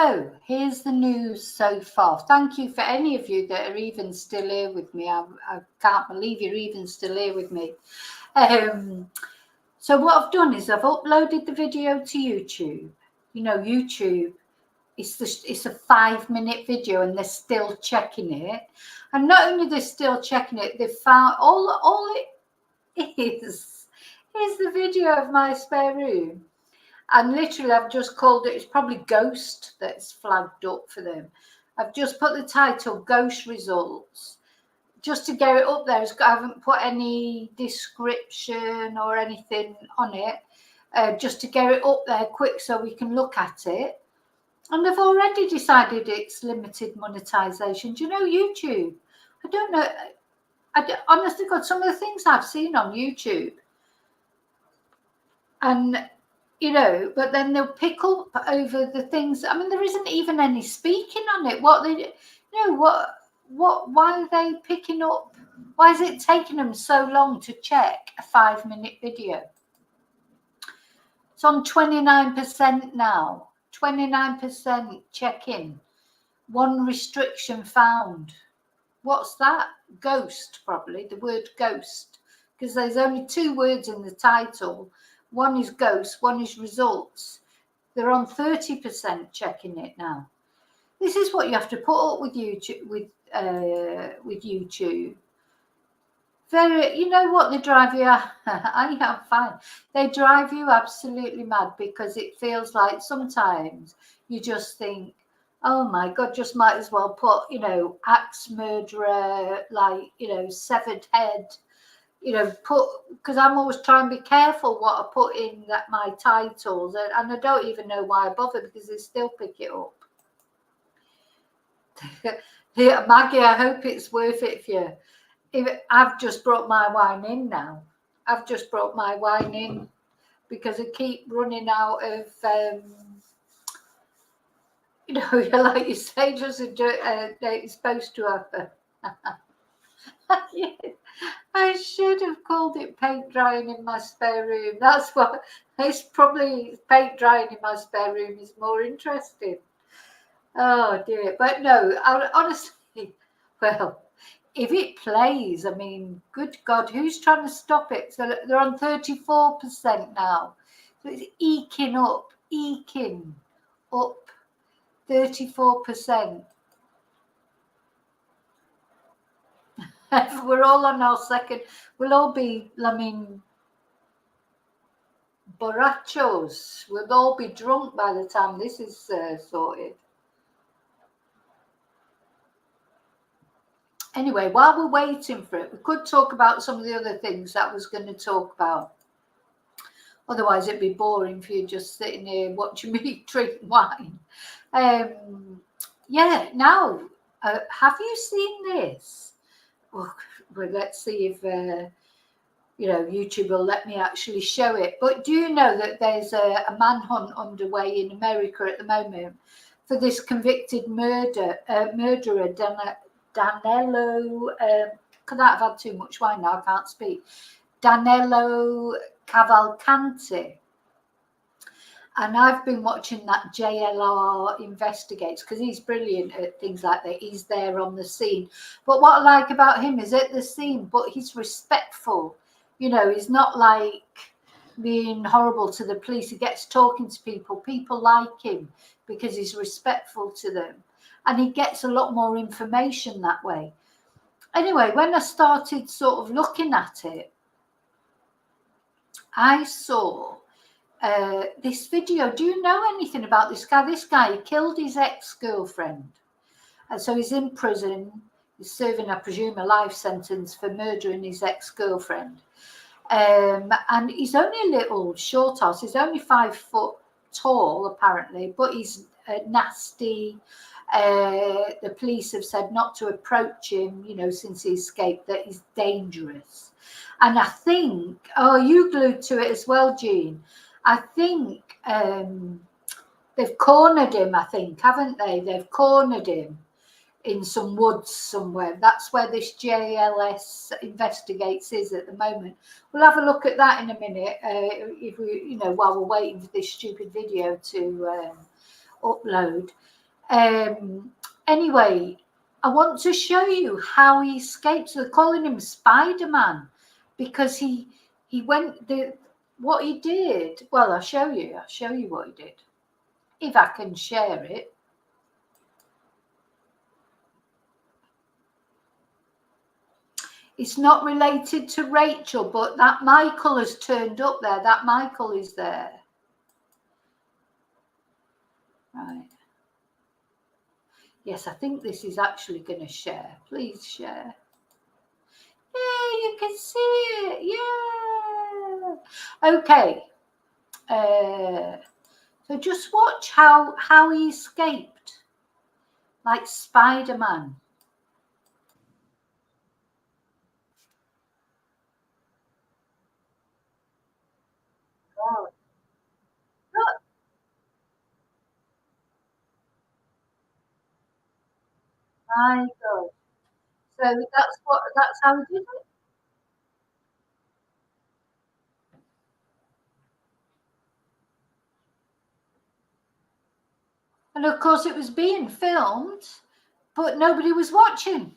So here's the news so far. Thank you for any of you that are even still here with me. I can't believe you're even still here with me. So what I've done is I've uploaded the video to YouTube. You know, YouTube, it's a 5-minute video and they're still checking it. And not only they're still checking it, they've found all it is the video of my spare room. And literally, I've just called it, it's probably Ghost that's flagged up for them. I've just put the title, Ghost Results, just to get it up there. I haven't put any description or anything on it, just to get it up there quick so we can look at it. And they've already decided it's limited monetization. Do you know YouTube? I don't know. Honestly, God, some of the things I've seen on YouTube. And you know, but then they'll pick up over the things. I mean, there isn't even any speaking on it. Why are they picking up? Why is it taking them so long to check a 5-minute video? It's on 29% now. 29% check-in. 1 restriction found. What's that? Ghost, probably. The word ghost. Because there's only 2 words in the title. One is ghost, one is results. They're on 30% checking it now. This is what you have to put up with YouTube. With YouTube. Very, you know what, they drive you. I am fine. They drive you absolutely mad because it feels like sometimes you just think, oh my God, just might as well put, you know, axe murderer, like, you know, severed head. You know, because I'm always trying to be careful what I put in my titles, and I don't even know why I bother because they still pick it up. Yeah, Maggie, I hope it's worth it for you. I've just brought my wine in now. I've just brought my wine in because I keep running out of, you know, like you say, just it's supposed to happen. Yeah. I should have called it paint drying in my spare room. That's what it's probably. Paint drying in my spare room is more interesting. Oh dear, but no, honestly, well, if it plays, I mean, good God, who's trying to stop it? So they're on 34% now. So it's eking up 34%. We're all on our second. We'll all be, I mean, borrachos. We'll all be drunk by the time this is sorted. Anyway, while we're waiting for it, we could talk about some of the other things that I was going to talk about. Otherwise, it'd be boring for you just sitting here watching me drink wine. Yeah, now, have you seen this? Well, let's see if you know, YouTube will let me actually show it. But do you know that there's a manhunt underway in America at the moment for this convicted murderer, Danilo? Could I have had too much wine now? I can't speak. Danilo Cavalcante. And I've been watching that JLR Investigates because he's brilliant at things like that. He's there on the scene. But what I like about him is at the scene, but he's respectful. You know, he's not like being horrible to the police. He gets talking to people. People like him because he's respectful to them. And he gets a lot more information that way. Anyway, when I started sort of looking at it, I saw this video. Do you know anything about this guy? This guy, he killed his ex-girlfriend. And so he's in prison. He's serving, I presume, a life sentence for murdering his ex-girlfriend. And he's only a little short ass. He's only 5 foot tall, apparently, but he's nasty. The police have said not to approach him, you know, since he escaped, that he's dangerous. And I think, oh, you glued to it as well, Jean. I think they've cornered him, I think, haven't they? They've cornered him in some woods somewhere. That's where this JLS Investigates is at the moment. We'll have a look at that in a minute, if we, you know, while we're waiting for this stupid video to upload. Anyway, I want to show you how he escapes. They're calling him Spider-Man because he went what he did. Well, I'll show you what he did if I can share it. It's not related to Rachel, but that Michael has turned up there. That Michael is there. Right. Yes, I think this is actually going to share. Please share. Yeah, you can see it. Yeah. Okay. So just watch how he escaped, like Spider-Man. Oh, look. My God. So that's how he did it. And of course it was being filmed, but nobody was watching.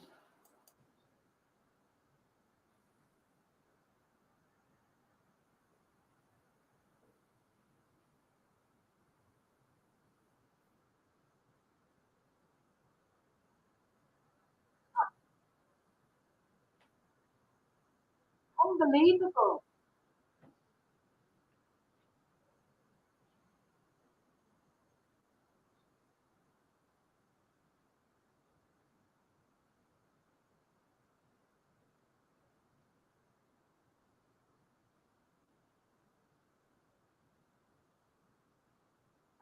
Unbelievable.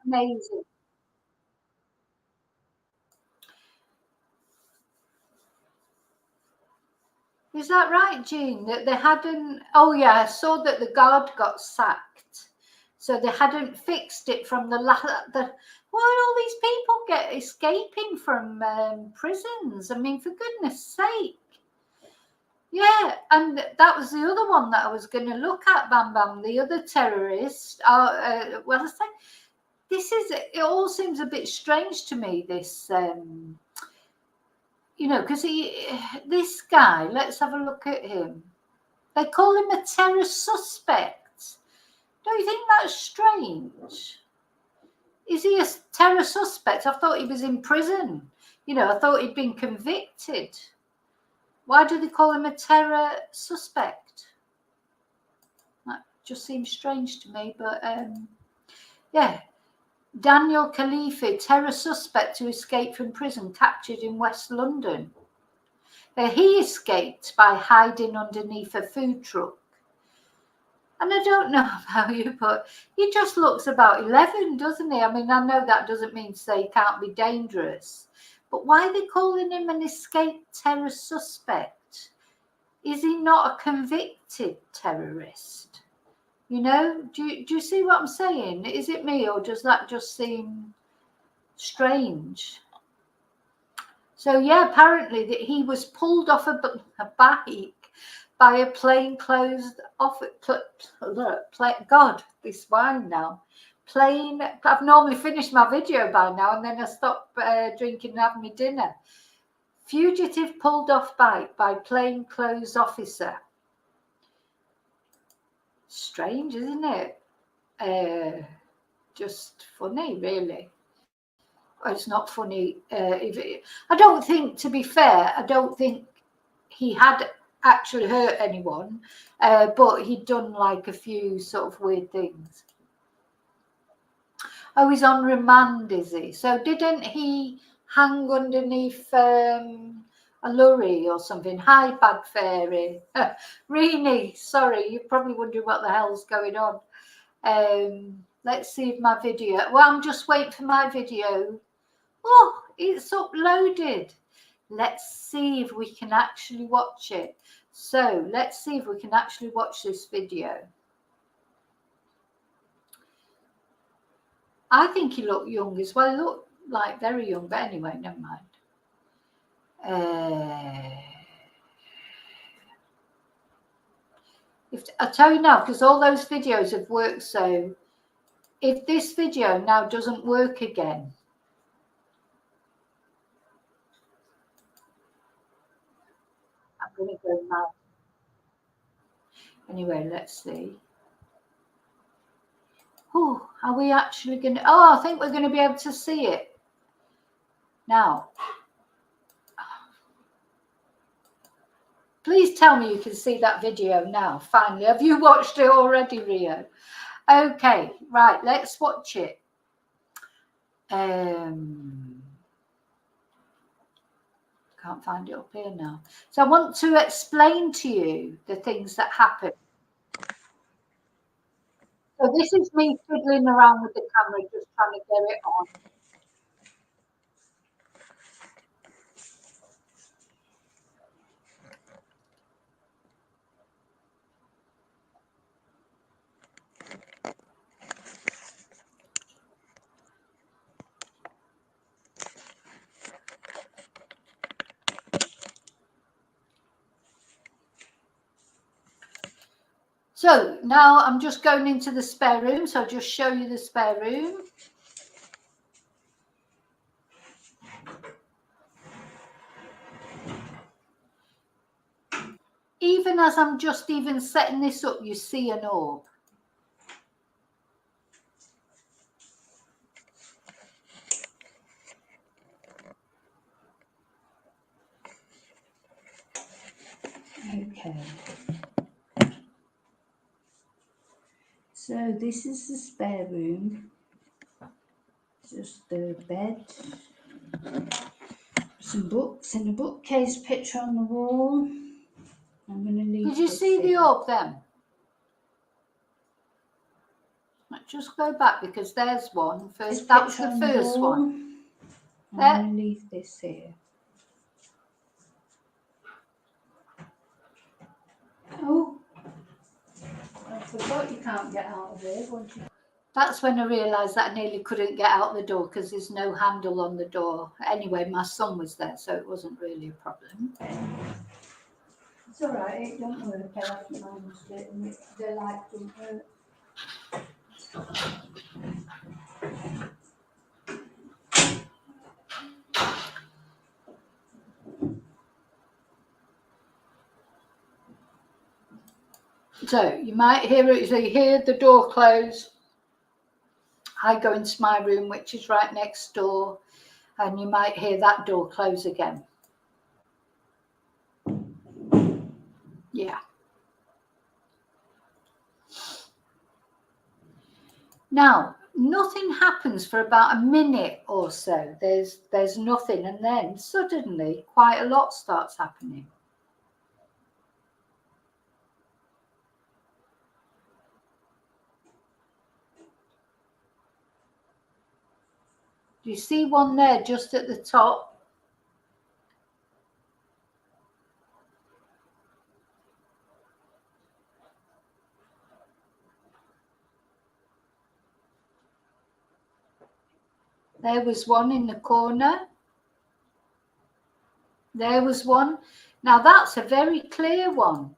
Amazing. Is that right, Jean? That they hadn't. Oh, yeah, I saw that the guard got sacked. So they hadn't fixed it from the. Why all these people get escaping from prisons? I mean, for goodness sake. Yeah, and that was the other one that I was going to look at, Bam Bam, the other terrorist. Well, I say, it all seems a bit strange to me, this. Because this guy, let's have a look at him. They call him a terror suspect. Don't you think that's strange? Is he a terror suspect? I thought he was in prison. I thought he'd been convicted. Why do they call him a terror suspect? That just seems strange to me, but yeah. Daniel Khalifi, terror suspect who escaped from prison, captured in West London. He escaped by hiding underneath a food truck. And I don't know about you, but he just looks about 11, doesn't he? I mean, I know that doesn't mean to say he can't be dangerous, but why are they calling him an escaped terror suspect? Is he not a convicted terrorist? Do you see what I'm saying? Is it me, or does that just seem strange? So yeah, apparently that he was pulled off a bike by a plainclothes God, this wine now. I've normally finished my video by now, and then I stop drinking and have my dinner. Fugitive pulled off bike by plainclothes officer. Strange, isn't it? Just funny, really. It's not funny. I don't think, to be fair, I don't think he had actually hurt anyone, but he'd done like a few sort of weird things. Oh, he's on remand, is he? So didn't he hang underneath a lorry or something? Hi, Bag Fairy. Rini, sorry, you're probably wondering what the hell's going on. Let's see if my video. Well, I'm just waiting for my video. Oh, it's uploaded. Let's see if we can actually watch it. So let's see if we can actually watch this video. I think he looked young as well. He looked like very young, but anyway, never mind. If I tell you now, because all those videos have worked, so if this video now doesn't work again, going to go mad. Anyway, let's see. Oh, are we actually going to? Oh, I think we're going to be able to see it now. Please tell me you can see that video now. Finally, have you watched it already, Rio? Okay, right. Let's watch it. Can't find it up here now. So I want to explain to you the things that happen. So this is me fiddling around with the camera, just trying to get it on. So now I'm just going into the spare room. So I'll just show you the spare room. Even as I'm just even setting this up, you see an orb. Okay. So this is the spare room. Just the bed. Some books in a bookcase, picture on the wall. I'm going to leave. Did you see the orb then? Let's just go back because there's one first. That was the first one. I'm going to leave this here. Oh, I forgot you can't get out of here, won't you? That's when I realised that I nearly couldn't get out the door because there's no handle on the door. Anyway, my son was there, so it wasn't really a problem. It's all right, don't worry, I have managed it, and the light don't hurt. So you might hear it, so you hear the door close. I go into my room, which is right next door, and you might hear that door close again. Yeah. Now, nothing happens for about a minute or so. There's nothing, and then suddenly quite a lot starts happening. Do you see one there just at the top? There was one in the corner. There was one. Now that's a very clear one.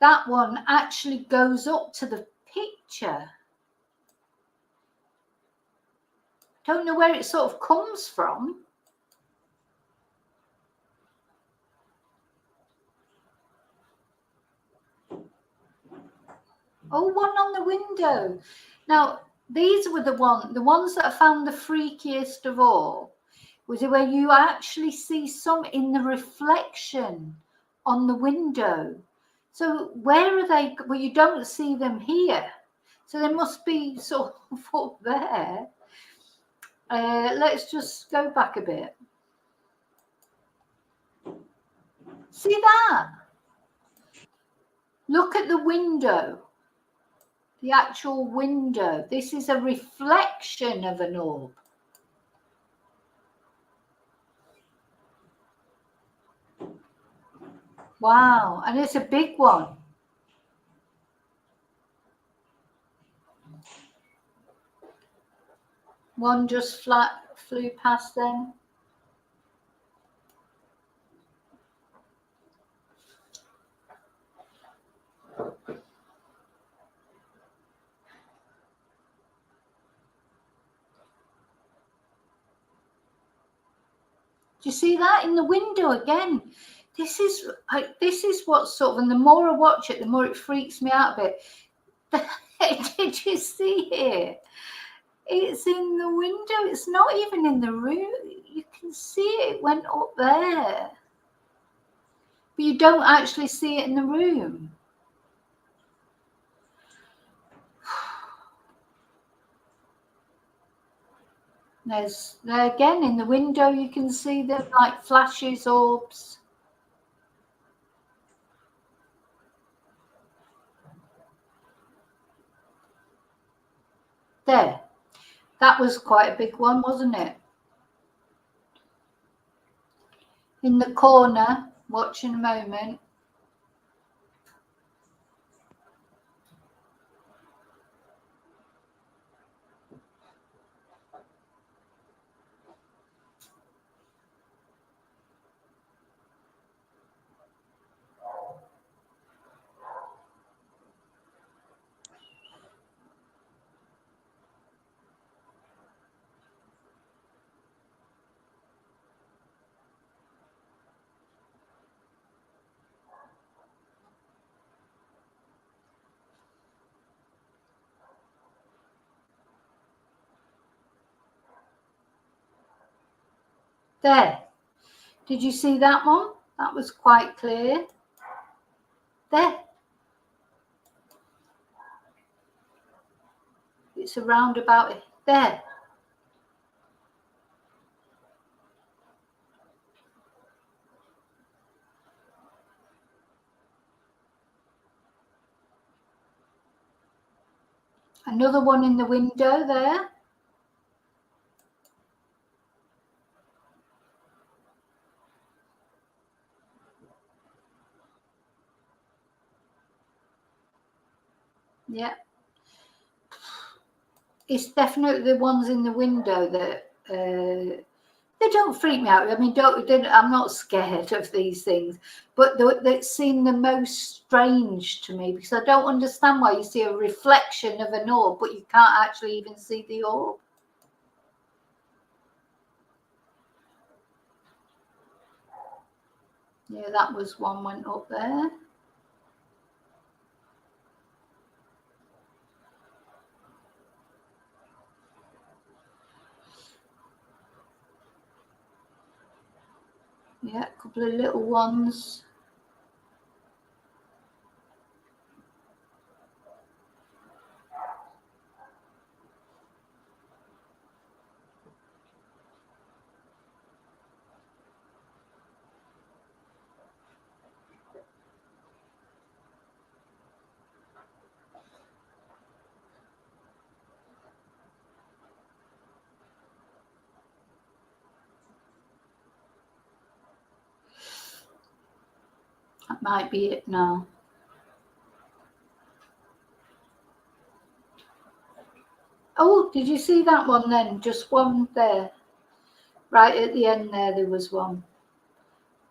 That one actually goes up to the picture. Don't know where it sort of comes from. Oh, one on the window. Now, these were the ones that I found the freakiest of all, was where you actually see some in the reflection on the window. So where are they? Well, you don't see them here. So they must be sort of up there. Let's just go back a bit. See that? Look at the window. The actual window. This is a reflection of an orb. Wow, and it's a big one. One just flew past them. Do you see that in the window again? This is what sort of, and the more I watch it, the more it freaks me out a bit. Did you see it? It's in the window. It's not even in the room. You can see it went up there, but you don't actually see it in the room. There's there again in the window. You can see the like flashes, orbs. There. That was quite a big one, wasn't it? In the corner, watching a moment. There. Did you see that one? That was quite clear. There. It's around about there. Another one in the window there. Yeah. It's definitely the ones in the window that they don't freak me out. I mean, I'm not scared of these things, but they seem the most strange to me because I don't understand why you see a reflection of an orb, but you can't actually even see the orb. Yeah, that was one went up there. Yeah, a couple of little ones. That might be it now. Oh, did you see that one then? Just one there. Right at the end there was one.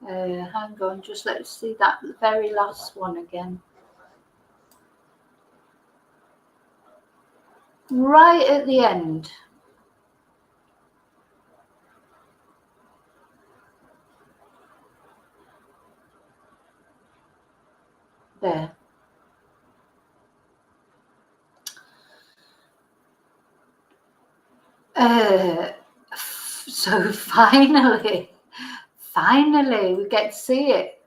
Hang on, just let's see that very last one again. Right at the end. There. So finally we get to see it.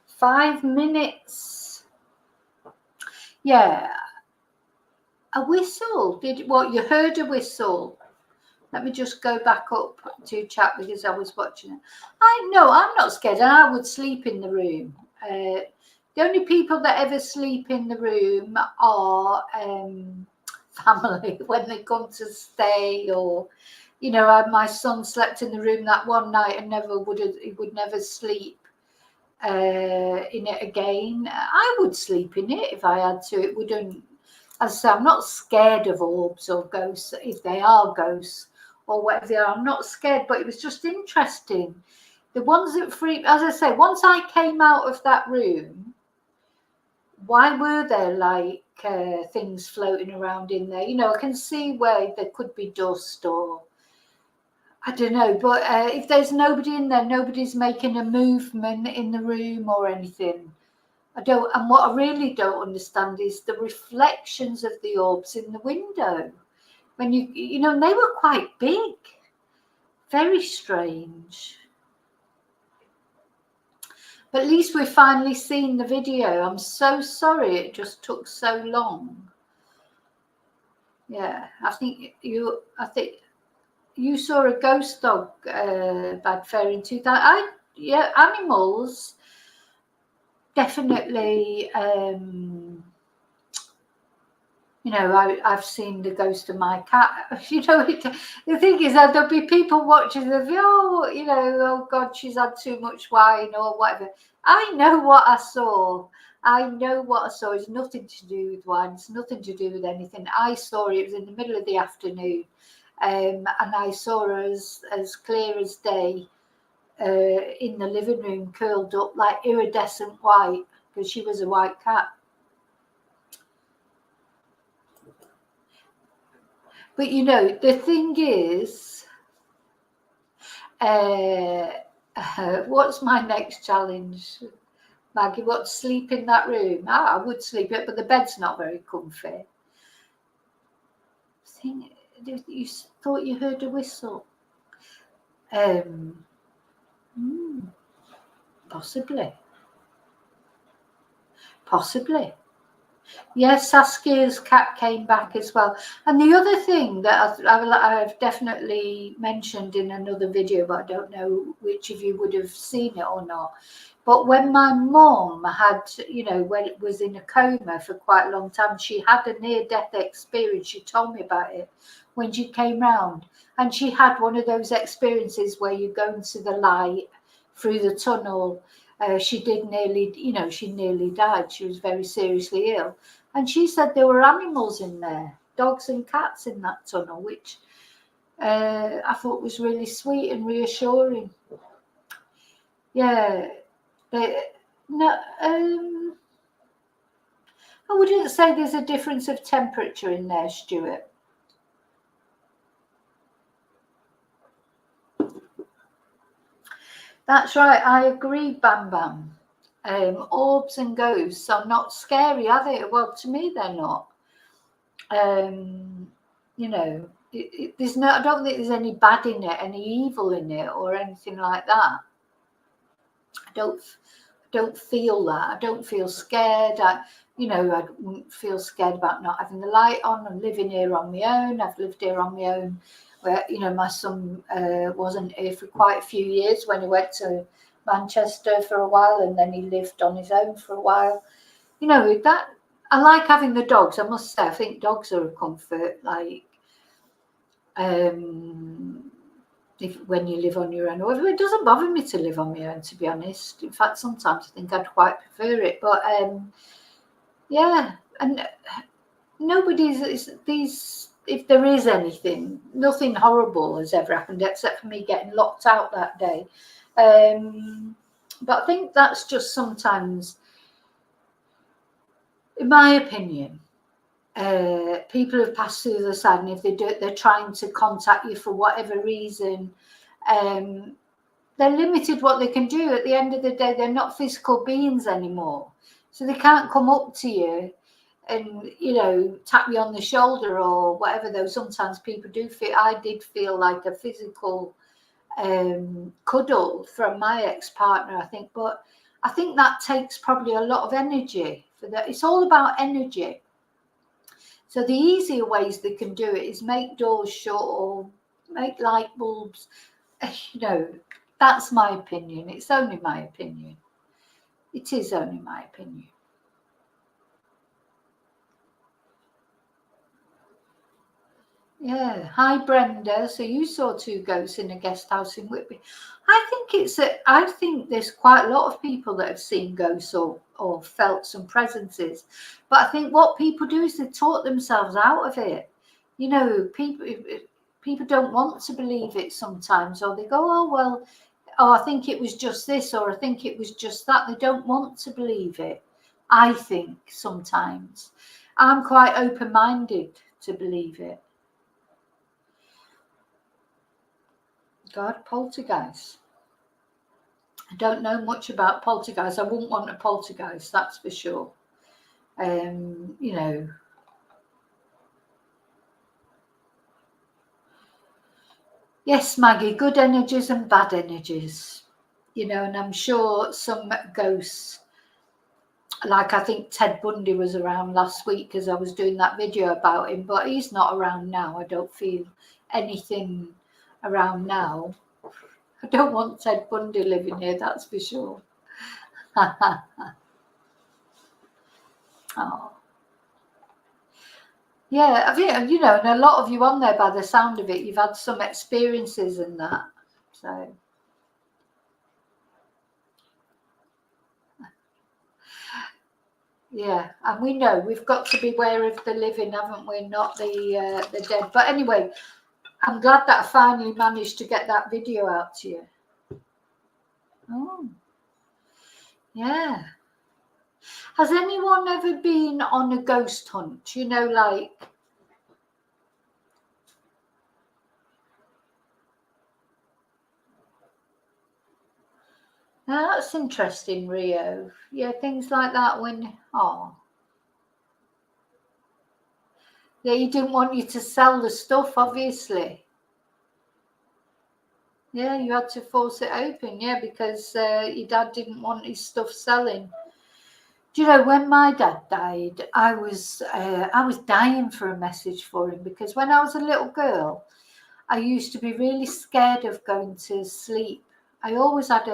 5 minutes. Yeah. A whistle. You heard a whistle? Let me just go back up to chat because I was watching it. I'm not scared, and I would sleep in the room. The only people that ever sleep in the room are family when they come to stay, or my son slept in the room that one night and he would never sleep in it again. I would sleep in it if I had to. It wouldn't. As I say, I'm not scared of orbs or ghosts if they are ghosts or whatever they are. I'm not scared, but it was just interesting. The ones that freak, as I say, once I came out of that room, why were there like things floating around in there? I can see where there could be dust or I don't know, but if there's nobody in there, nobody's making a movement in the room or anything. And what I really don't understand is the reflections of the orbs in the window. When you know, they were quite big. Very strange. But at least we've finally seen the video. I'm so sorry it just took so long. Yeah, I think you saw a ghost dog, Bad Fairy, in 2000. Yeah, animals definitely. You know, I've seen the ghost of my cat. You know, the thing is that there'll be people watching the video. Oh, you know, oh God, she's had too much wine or whatever. I know what I saw. I know what I saw. It's nothing to do with wine. It's nothing to do with anything. I saw it. It was in the middle of the afternoon, and I saw her as clear as day in the living room, curled up like iridescent white, because she was a white cat. But you know, the thing is, what's my next challenge, Maggie? What, sleep in that room? I would sleep it, but the bed's not very comfy. You thought you heard a whistle? Possibly. Yes, Saskia's cat came back as well. And the other thing that I've definitely mentioned in another video, but I don't know which of you would have seen it or not. But when my mum had, you know, when it was in a coma for quite a long time, she had a near-death experience. She told me about it when she came round. And she had one of those experiences where you go into the light through the tunnel. She did nearly, you know, she nearly died. She was very seriously ill. And she said there were animals in there, dogs and cats in that tunnel, which I thought was really sweet and reassuring. Yeah. No, I wouldn't say there's a difference of temperature in there, Stuart. That's right. I agree, Bam Bam. Orbs and ghosts are not scary, are they? Well, to me, they're not. You know, there's no. I don't think there's any bad in it, any evil in it, or anything like that. I don't feel that. I don't feel scared. I wouldn't feel scared about not having the light on and living here on my own. I've lived here on my own. Where, you know, my son wasn't here for quite a few years when he went to Manchester for a while, and then he lived on his own for a while. You know, that I like having the dogs. I must say, I think dogs are a comfort. Like, if when you live on your own, or it doesn't bother me to live on my own, to be honest. In fact, sometimes I think I'd quite prefer it. But yeah, and nobody's these. If there is anything, nothing horrible has ever happened except for me getting locked out that day. But I think that's just sometimes, in my opinion, people have passed through the side, and if they do it, they're trying to contact you for whatever reason. They're limited what they can do. At the end of the day, they're not physical beings anymore, so they can't come up to you and, you know, tap you on the shoulder or whatever. Though sometimes people do feel. I did feel like a physical cuddle from my ex-partner, I think, but I think that takes probably a lot of energy for that. It's all about energy. So the easier ways they can do it is make doors shut or make light bulbs. You know, that's my opinion. It's only my opinion. It is only my opinion. Yeah. Hi, Brenda. So you saw two ghosts in a guest house in Whitby. I think there's quite a lot of people that have seen ghosts or felt some presences. But I think what people do is they talk themselves out of it. You know, people don't want to believe it sometimes, or they go, oh, well, oh, I think it was just this, or I think it was just that. They don't want to believe it, I think, sometimes. I'm quite open-minded to believe it. God, poltergeist. I don't know much about poltergeist. I wouldn't want a poltergeist, that's for sure. You know. Yes, Maggie, good energies and bad energies. You know, and I'm sure some ghosts, like I think Ted Bundy was around last week because I was doing that video about him, but he's not around now. I don't feel anything around now. I don't want Ted Bundy living here, that's for sure. Oh. Yeah, I think, you know, and a lot of you on there, by the sound of it, you've had some experiences in that. So, yeah, and we know we've got to beware of the living, haven't we? Not the dead. But anyway, I'm glad that I finally managed to get that video out to you. Oh, yeah. Has anyone ever been on a ghost hunt? You know, like... Now, that's interesting, Rio. Yeah, things like that when... Oh. Yeah, he didn't want you to sell the stuff, obviously. Yeah, you had to force it open, yeah, because your dad didn't want his stuff selling. Do you know, when my dad died, I was dying for a message for him, because when I was a little girl, I used to be really scared of going to sleep. I always had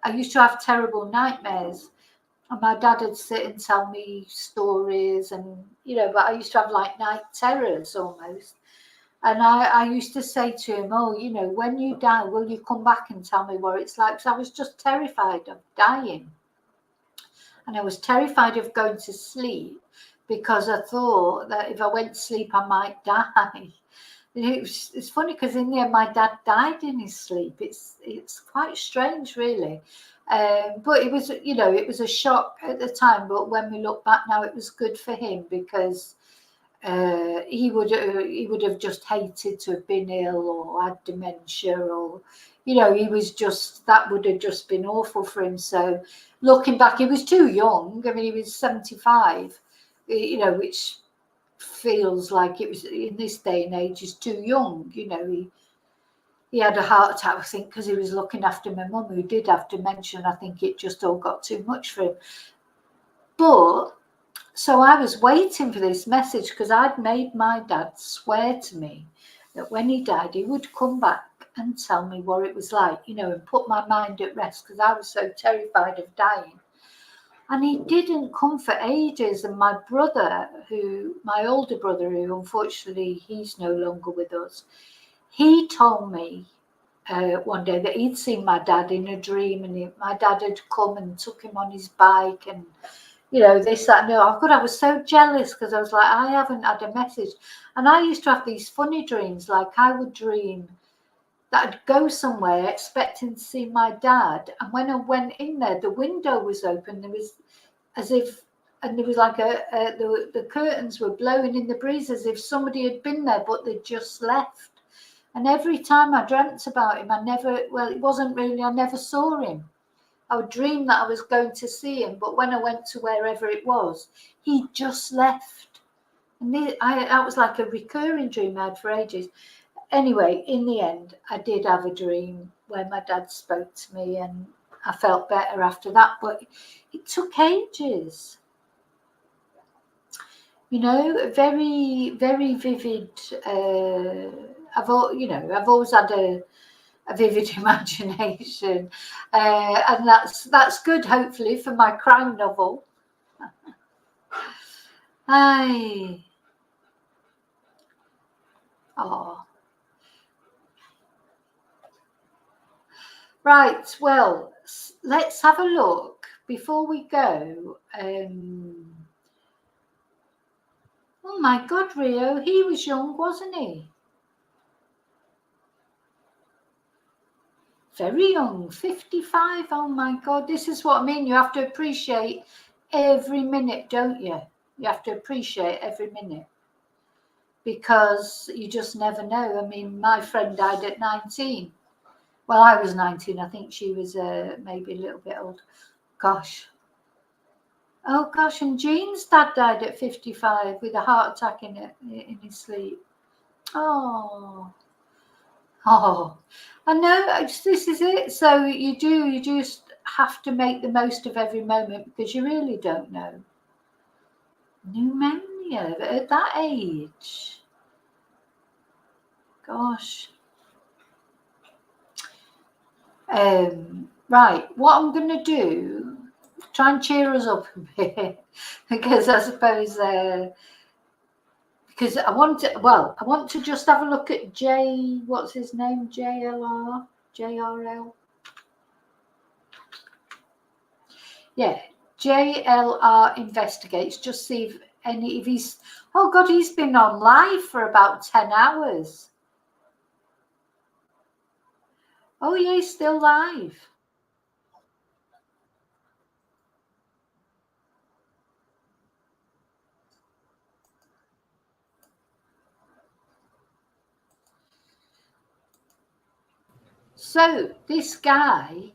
I used to have terrible nightmares, and my dad would sit and tell me stories, and, you know, but I used to have like night terrors almost. And I used to say to him, oh, you know, when you die, will you come back and tell me what it's like? Because I was just terrified of dying. And I was terrified of going to sleep because I thought that if I went to sleep, I might die. It's funny because in the end, my dad died in his sleep. It's quite strange, really. But it was, you know, it was a shock at the time. But when we look back now, it was good for him, because he would have just hated to have been ill or had dementia, or, you know, he was just, that would have just been awful for him. So looking back, he was too young. I mean, he was 75, you know, which feels like it was in this day and age is too young. You know, he had a heart attack, I think, because he was looking after my mum, who did have dementia. I think it just all got too much for him. But so I was waiting for this message, because I'd made my dad swear to me that when he died, he would come back and tell me what it was like, you know, and put my mind at rest, because I was so terrified of dying. And he didn't come for ages. And my brother, my older brother, who unfortunately he's no longer with us, he told me one day that he'd seen my dad in a dream, and my dad had come and took him on his bike, and, you know, this, that, and the other. God, I was so jealous, because I was like, I haven't had a message. And I used to have these funny dreams. Like, I would dream that I'd go somewhere expecting to see my dad, and when I went in there, the window was open. There was and there was like the curtains were blowing in the breeze, as if somebody had been there, but they'd just left. And every time I dreamt about him, I never saw him. I would dream that I was going to see him, but when I went to wherever it was, he just left. And that was like a recurring dream I had for ages. Anyway, in the end, I did have a dream where my dad spoke to me, and I felt better after that, but it took ages. You know, very, very vivid. I've always had a vivid imagination, and that's good, hopefully, for my crime novel. Aye. Oh. Right, well, let's have a look before we go. Oh my God, Rio, he was young, wasn't he? Very young, 55. Oh my God, this is what I mean. You have to appreciate every minute, don't you? You have to appreciate every minute, because you just never know. I mean, my friend died at 19. Well, I was 19. I think she was maybe a little bit old. Gosh. Oh, gosh. And Jean's dad died at 55 with a heart attack in his sleep. Oh. Oh. I know. This is it. So you just have to make the most of every moment because you really don't know. Pneumonia at that age. Gosh. Right, what I'm going to do, try and cheer us up a bit, because I suppose, because I want to just have a look at what's his name, JRL? Yeah, JLR investigates, just see if he's, oh God, he's been on live for about 10 hours. Oh yeah, he's still live. So this guy,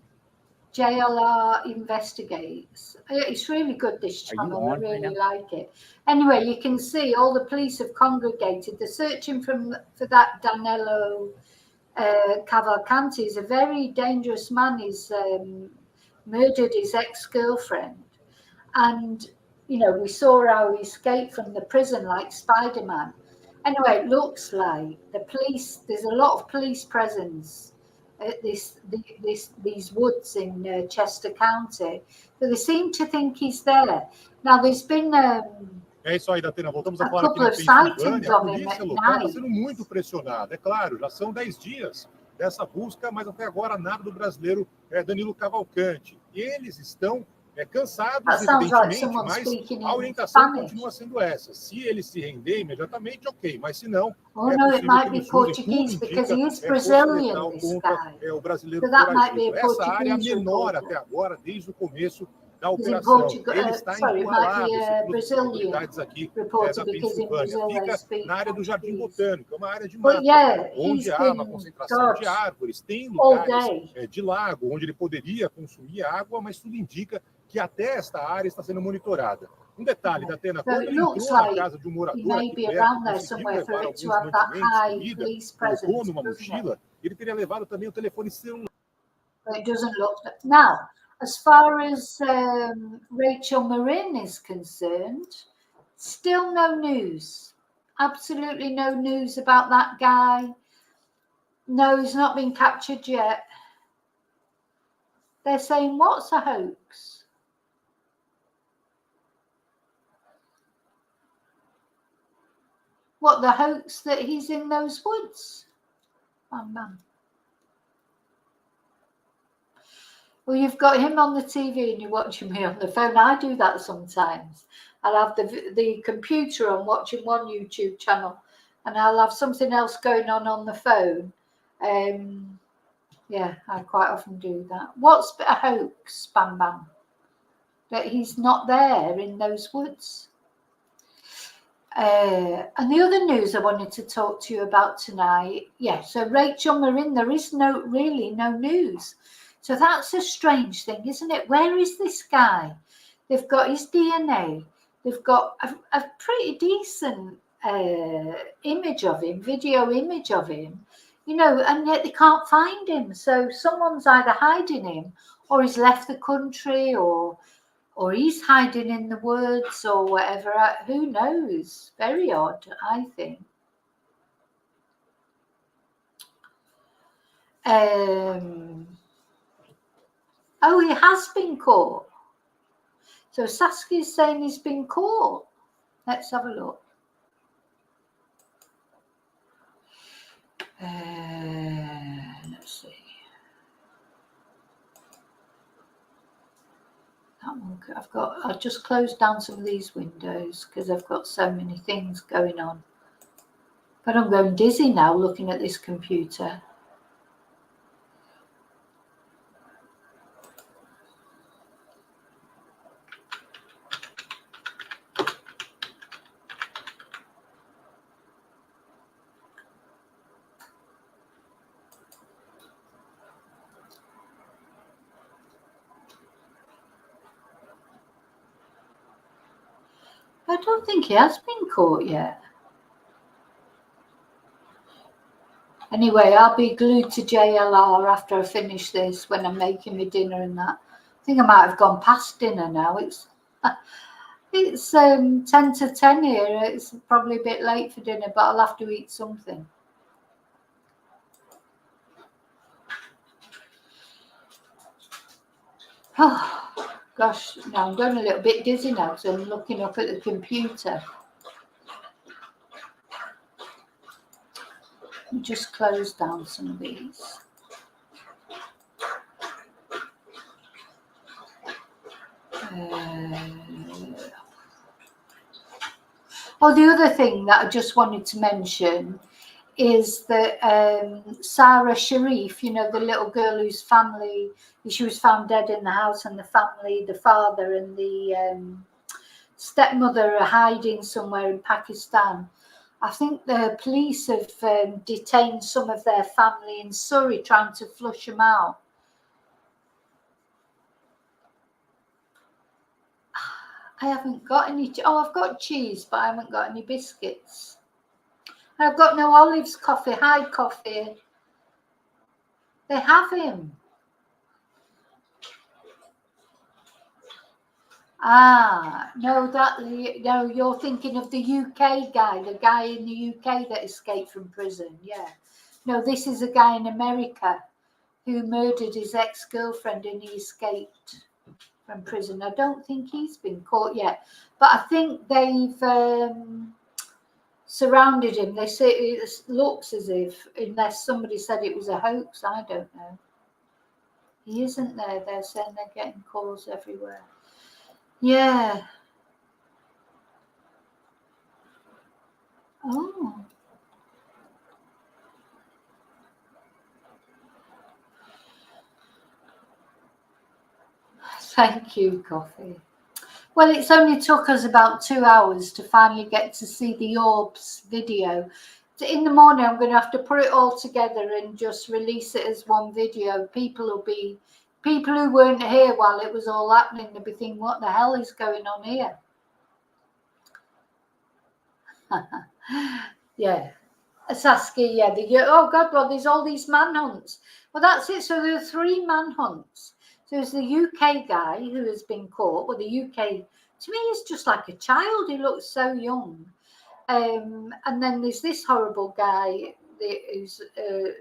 JLR investigates. It's really good, this channel. I really like it. Anyway, you can see all the police have congregated. They're searching for that Danilo Cavalcanti. He's a very dangerous man. He's murdered his ex-girlfriend. And, you know, we saw how he escaped from the prison like Spider-Man. Anyway, it looks like the police, there's a lot of police presence at these woods in Chester County. So they seem to think he's there. Now, there's been É isso aí, Datena. Voltamos a a falar aqui couple na of sightings Pensilvânia. A of him polícia at local está night. sendo muito pressionada. É claro, já são 10 dias dessa busca, mas até agora nada do brasileiro Danilo Cavalcante. E eles estão cansados, That sounds like evidentemente, someone mas speaking a in orientação Spanish. continua sendo essa. Se ele se render imediatamente, ok. Mas se não, Oh é no, it possível might que be eles usem, Portuguese tudo because indica, he is força Brazilian, letal this contra guy. o brasileiro So that might be a foragido. Essa área é a Portuguese menor reporter. até agora, desde o começo da He's in operação. Portugal. Ele está Sorry, it might encurralado be a pelas Brazilian autoridades aqui reporter da because in Pensilvânia. Brazil they Fica speak na área do Jardim Portuguese. Botânico, é uma área de But mata, yeah, onde he's há uma been, concentração de God, árvores, tem all lugares day. de lago onde ele poderia consumir água, mas tudo indica que até esta área está sendo monitorada. Um detalhe, Datena, So quando it ele looks entrou na like casa de um he morador may aqui be perto, around there conseguiu somewhere for levar it to alguns have that mantimentos, high comida, police colocou presence, numa doesn't it? mochila, ele teria levado também o telefone celular. But it doesn't look now. As far as Rachel Marin is concerned, still no news. Absolutely no news about that guy. No, he's not been captured yet. They're saying, what's a hoax? What, the hoax that he's in those woods? Bam, bam. Well, you've got him on the TV and you're watching me on the phone. I do that sometimes. I'll have the computer on watching one YouTube channel and I'll have something else going on the phone. Yeah, I quite often do that. What's a hoax, Bam Bam? That he's not there in those woods. And the other news I wanted to talk to you about tonight, yeah, so Rachel Marin, there is really no news. So that's a strange thing, isn't it? Where is this guy? They've got his DNA. They've got a pretty decent image of him, video image of him, you know, and yet they can't find him. So someone's either hiding him or he's left the country or he's hiding in the woods or whatever. Who knows? Very odd, I think. Oh, he has been caught. So Saskia's saying he's been caught. Let's have a look. Let's see. That one, I've just closed down some of these windows because I've got so many things going on. But I'm going dizzy now looking at this computer. I don't think he has been caught yet. Anyway, I'll be glued to JLR after I finish this when I'm making my dinner and that. I think I might have gone past dinner now. It's 10 to 10 here. It's probably a bit late for dinner, but I'll have to eat something. Oh, gosh, now I'm going a little bit dizzy now because I'm looking up at the computer. Let me just close down some of these. The other thing that I just wanted to mention is that Sarah Sharif, you know, the little girl whose family, she was found dead in the house, and the family, the father and the stepmother are hiding somewhere in Pakistan. I think the police have detained some of their family in Surrey, trying to flush them out. I haven't got any. I've got cheese, but I haven't got any biscuits. I've got no Olives coffee. Hi, coffee. They have him. No, you're thinking of the UK guy, the guy in the UK that escaped from prison. Yeah. No, this is a guy in America who murdered his ex-girlfriend and he escaped from prison. I don't think he's been caught yet, but I think they've surrounded him. They say it looks as if, unless somebody said it was a hoax, I don't know. He isn't there. They're saying they're getting calls everywhere. Yeah. Oh. Thank you, coffee. Well, it's only took us about 2 hours to finally get to see the orbs video. In the morning, I'm going to have to put it all together and just release it as one video. People who weren't here while it was all happening, they'll be thinking, what the hell is going on here? Yeah. Saskia, yeah. Oh, God, well, there's all these manhunts. Well, that's it. So there are 3 manhunts. So there's the UK guy who has been caught. Well, the UK, to me, is just like a child. He looks so young. And then there's this horrible guy who's the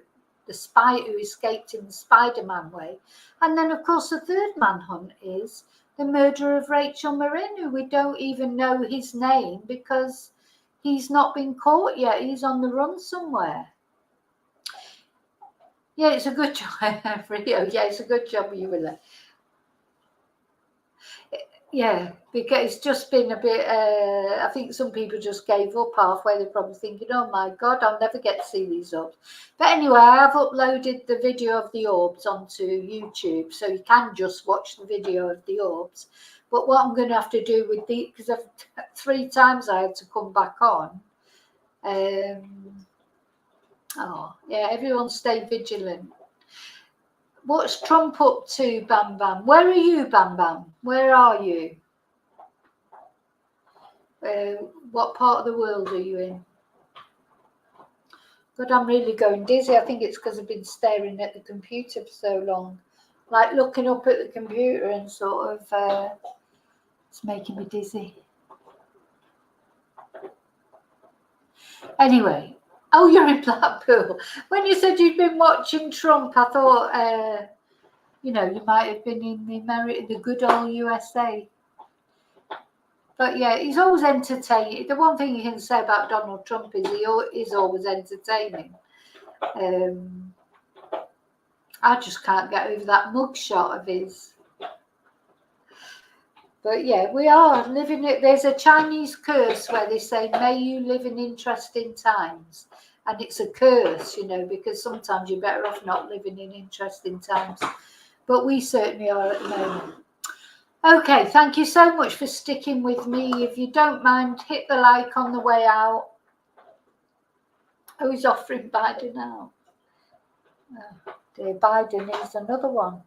spy who escaped in the Spider-Man way. And then, of course, the third manhunt is the murderer of Rachel Marin, who we don't even know his name because he's not been caught yet. He's on the run somewhere. Yeah, it's a good job, Rio. Yeah, it's a good job you were there. Yeah, because it's just been a bit, I think some people just gave up halfway. They're probably thinking, oh my God, I'll never get to see these orbs. But anyway, I have uploaded the video of the orbs onto YouTube, so you can just watch the video of the orbs. But what I'm going to have to do with because 3 times I had to come back on. Oh, yeah, everyone stay vigilant. What's Trump up to, Bam Bam? Where are you, Bam Bam? Where are you? What part of the world are you in? God, I'm really going dizzy. I think it's because I've been staring at the computer for so long. Like looking up at the computer and sort of, it's making me dizzy. Anyway, oh, you're in Blackpool. When you said you'd been watching Trump, I thought, you might have been in the good old USA. But yeah, he's always entertaining. The one thing you can say about Donald Trump is he is always entertaining. I just can't get over that mugshot of his. But yeah, we are living it. There's a Chinese curse where they say, may you live in interesting times. And it's a curse, because sometimes you're better off not living in interesting times. But we certainly are at the moment. Okay, thank you so much for sticking with me. If you don't mind, hit the like on the way out. Oh, he's offering Biden out. Oh, dear, Biden needs another one.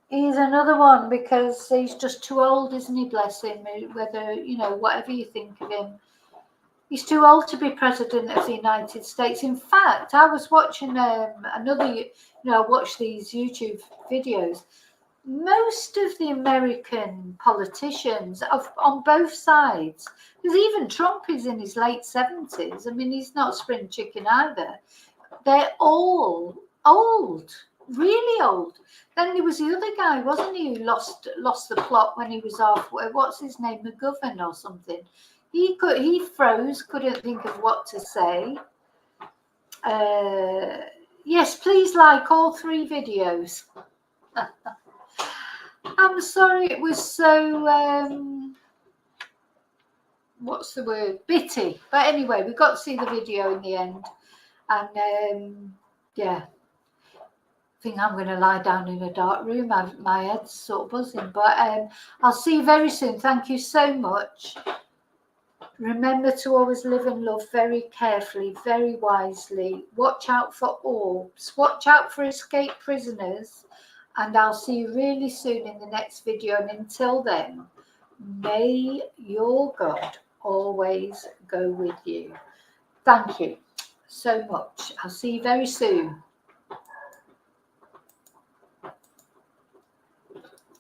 He's another one because he's just too old, isn't he? Bless him. Whether, you know, whatever you think of him, he's too old to be president of the United States. In fact, I was watching another, you know, I watch these YouTube videos. Most of the American politicians on both sides, because even Trump is in his late 70s. I mean, he's not spring chicken either. They're all old, really old. Then there was the other guy, wasn't he, who lost the plot when he was off. What's his name, McGovern or something? He froze, couldn't think of what to say. Yes, please like all 3 videos. I'm sorry, it was so what's the word, bitty. But anyway, we got to see the video in the end, and yeah, I think I'm going to lie down in a dark room. My head's sort of buzzing, but I'll see you very soon. Thank you so much. Remember to always live and love very carefully, very wisely. Watch out for orbs. Watch out for escaped prisoners. And I'll see you really soon in the next video. And until then, may your God always go with you. Thank you so much. I'll see you very soon.